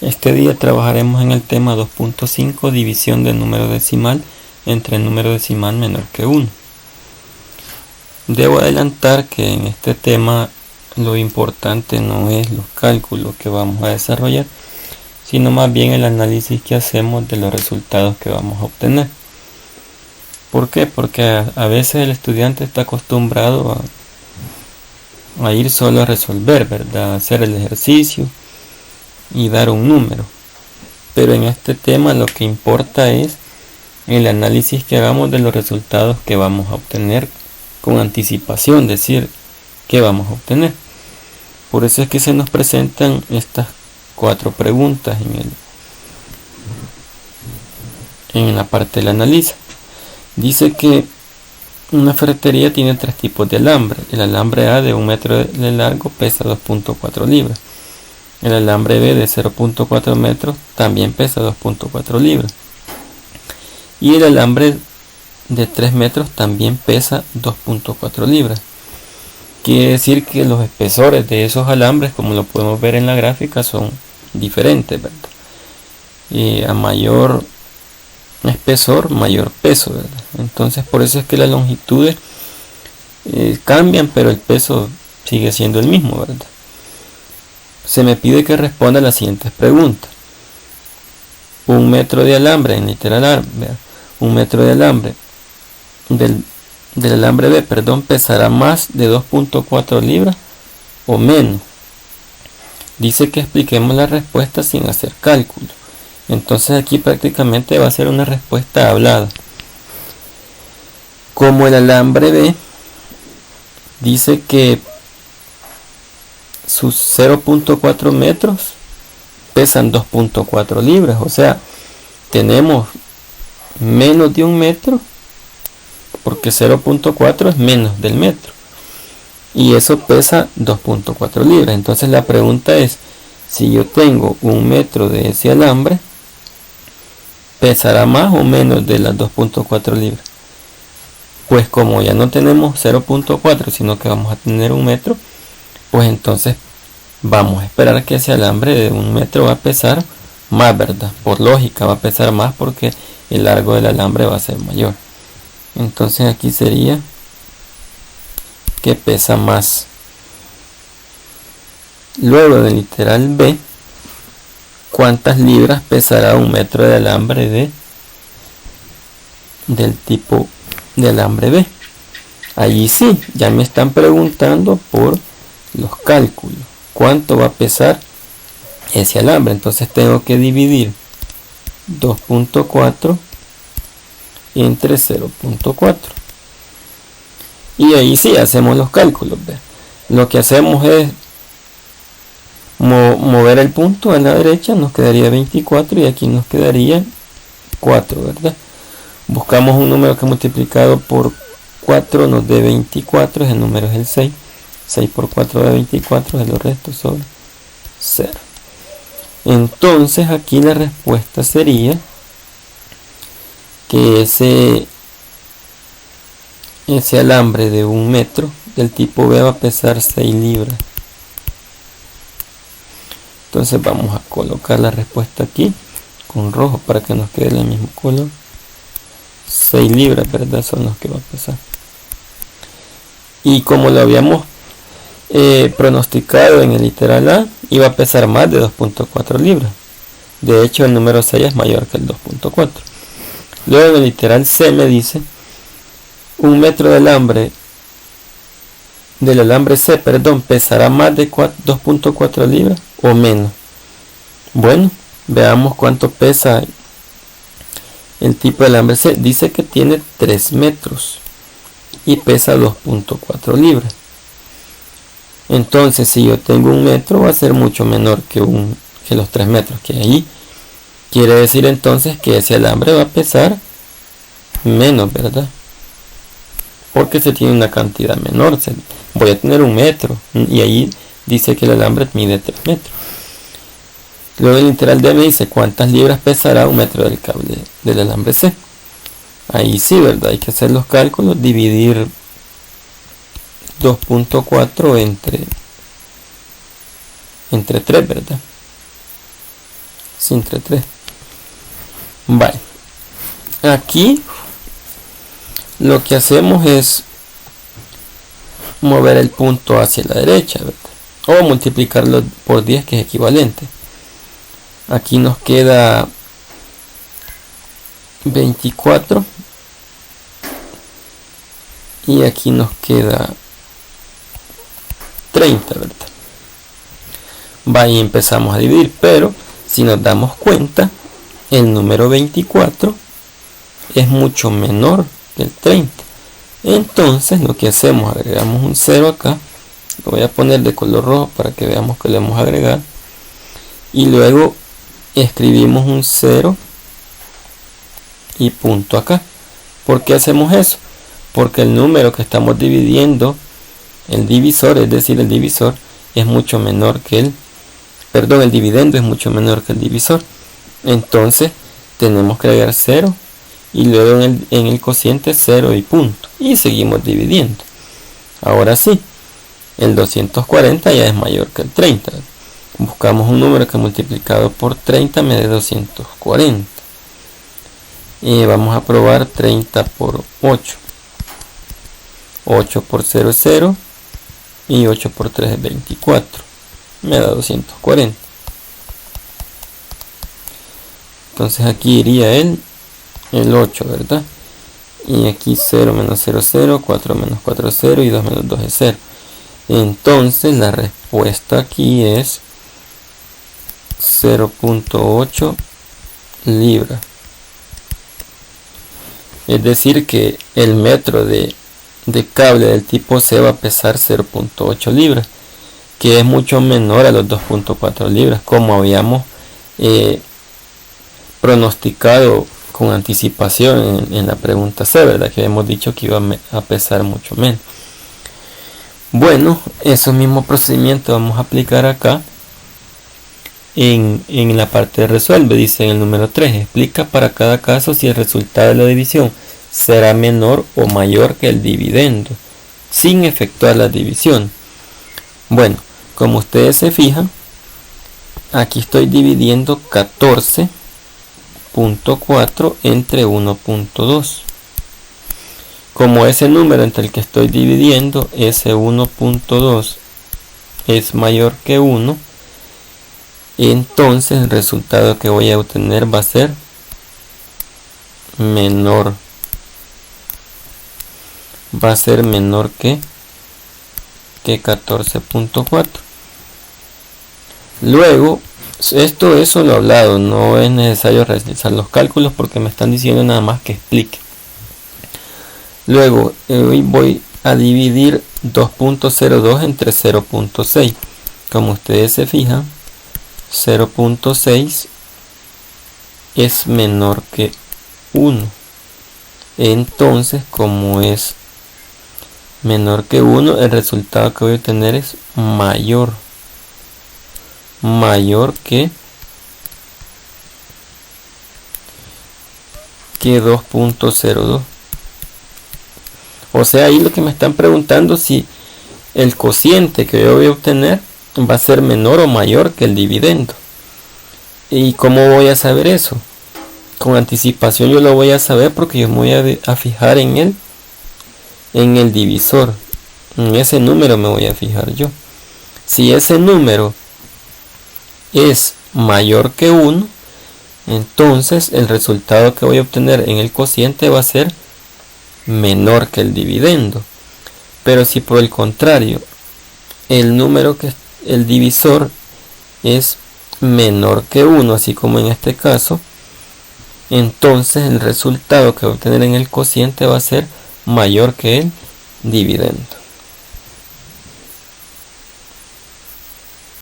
Este día trabajaremos en el tema 2.5, división de número decimal entre número decimal menor que 1. Debo adelantar que en este tema lo importante no es los cálculos que vamos a desarrollar, sino más bien el análisis que hacemos de los resultados que vamos a obtener. ¿Por qué? Porque a veces el estudiante está acostumbrado a ir solo a resolver, ¿verdad? A hacer el ejercicio y dar un número. Pero en este tema lo que importa es el análisis que hagamos de los resultados que vamos a obtener con anticipación, decir qué vamos a obtener. Por eso es que se nos presentan estas 4 preguntas en la parte del análisis. Dice que una ferretería tiene 3 tipos de alambre. El alambre A de 1 metro de largo pesa 2.4 libras. El alambre B de 0.4 metros también pesa 2.4 libras. Y el alambre de 3 metros también pesa 2.4 libras. Quiere decir que los espesores de esos alambres, como lo podemos ver en la gráfica, son diferentes, ¿verdad? Y a mayor espesor, mayor peso, ¿verdad? Entonces por eso es que las longitudes cambian, pero el peso sigue siendo el mismo, ¿verdad? Se me pide que responda a las siguientes preguntas. 1 metro de alambre en literal A, 1 metro de alambre del alambre B, pesará más de 2.4 libras o menos. Dice que expliquemos la respuesta sin hacer cálculo. Entonces aquí prácticamente va a ser una respuesta hablada. Como el alambre B dice que sus 0.4 metros pesan 2.4 libras, o sea, tenemos menos de 1 metro, porque 0.4 es menos del metro, y eso pesa 2.4 libras. Entonces la pregunta es, si yo tengo 1 metro de ese alambre, ¿pesará más o menos de las 2.4 libras? Pues como ya no tenemos 0.4, sino que vamos a tener 1 metro, pues entonces vamos a esperar que ese alambre de 1 metro va a pesar más, ¿verdad? Por lógica va a pesar más porque el largo del alambre va a ser mayor. Entonces aquí sería que pesa más. Luego del literal B, ¿cuántas libras pesará 1 metro de alambre del tipo de alambre B? Allí sí, ya me están preguntando por los cálculos. ¿Cuánto va a pesar ese alambre? Entonces tengo que dividir 2.4 entre 0.4. Y ahí sí hacemos los cálculos. Lo que hacemos es mover el punto a la derecha, nos quedaría 24 y aquí nos quedaría 4, ¿verdad? Buscamos un número que multiplicado por 4 nos dé 24, el número es el 6. 6 por 4 de 24, el resto sobre 0. Entonces aquí la respuesta sería que ese alambre de 1 metro del tipo B va a pesar 6 libras. Entonces vamos a colocar la respuesta aquí con rojo para que nos quede el mismo color. 6 libras, ¿verdad? Son los que va a pesar. Y como lo habíamos pronosticado en el literal A, iba a pesar más de 2.4 libras. De hecho el número 6 es mayor que el 2.4. Luego en el literal C me dice 1 metro de alambre del alambre C, pesará más de 2.4 libras o menos. Bueno, veamos cuánto pesa el tipo de alambre C. Dice que tiene 3 metros y pesa 2.4 libras. Entonces si yo tengo 1 metro va a ser mucho menor que los 3 metros que hay ahí. Quiere decir entonces que ese alambre va a pesar menos, ¿verdad? Porque se tiene una cantidad menor. Voy a tener 1 metro y ahí dice que el alambre mide 3 metros. Luego el literal D me dice cuántas libras pesará 1 metro del cable del alambre C. Ahí sí, ¿verdad? Hay que hacer los cálculos, dividir 2.4 entre 3, ¿verdad? Sí, entre 3. Vale. Aquí lo que hacemos es mover el punto hacia la derecha, ¿verdad? O multiplicarlo por 10, que es equivalente. Aquí nos queda 24 y aquí nos queda 30, ¿verdad? Va, y empezamos a dividir, pero si nos damos cuenta, el número 24 es mucho menor que el 30. Entonces lo que hacemos, agregamos un 0 acá, lo voy a poner de color rojo para que veamos que lo hemos agregado, y luego escribimos un 0 y punto acá. ¿Por qué hacemos eso? Porque el número que estamos dividiendo, el divisor, es decir, el divisor es mucho menor que el dividendo es mucho menor que el divisor. Entonces tenemos que agregar 0 y luego en el cociente 0 y punto, y seguimos dividiendo. Ahora sí, el 240 ya es mayor que el 30. Buscamos un número que multiplicado por 30 me dé 240. Y vamos a probar 30 por 8. 8 por 0 es 0 y 8 por 3 es 24. Me da 240. Entonces aquí iría el 8, ¿verdad? Y aquí 0 menos 0, 0, 4 menos 4, 0 y 2 menos 2 es 0. Entonces la respuesta aquí es 0.8 libras. Es decir que el metro de cable del tipo C va a pesar 0.8 libras, que es mucho menor a los 2.4 libras, como habíamos pronosticado con anticipación en la pregunta C, ¿verdad? Que hemos dicho que iba a pesar mucho menos. Bueno, ese mismo procedimiento vamos a aplicar acá en la parte de resuelve. Dice en el número 3, explica para cada caso si el resultado de la división será menor o mayor que el dividendo sin efectuar la división. Bueno, como ustedes se fijan, aquí estoy dividiendo 14.4 entre 1.2. Como ese número entre el que estoy dividiendo, ese 1.2 es mayor que 1, entonces el resultado que voy a obtener va a ser menor. Va a ser menor que 14.4. Luego, esto es solo hablado, no es necesario realizar los cálculos porque me están diciendo nada más que explique. Luego, hoy voy a dividir 2.02 entre 0.6. Como ustedes se fijan, 0.6 es menor que 1. Entonces, como es menor que 1, el resultado que voy a obtener es mayor que 2.02. O sea, ahí lo que me están preguntando si el cociente que yo voy a obtener va a ser menor o mayor que el dividendo. ¿Y cómo voy a saber eso? Con anticipación yo lo voy a saber porque yo me voy a fijar en el divisor. En ese número me voy a fijar yo. Si ese número es mayor que 1, entonces el resultado que voy a obtener en el cociente va a ser menor que el dividendo. Pero si por el contrario el número que el divisor es menor que 1, así como en este caso, entonces el resultado que voy a obtener en el cociente va a ser mayor que el dividendo.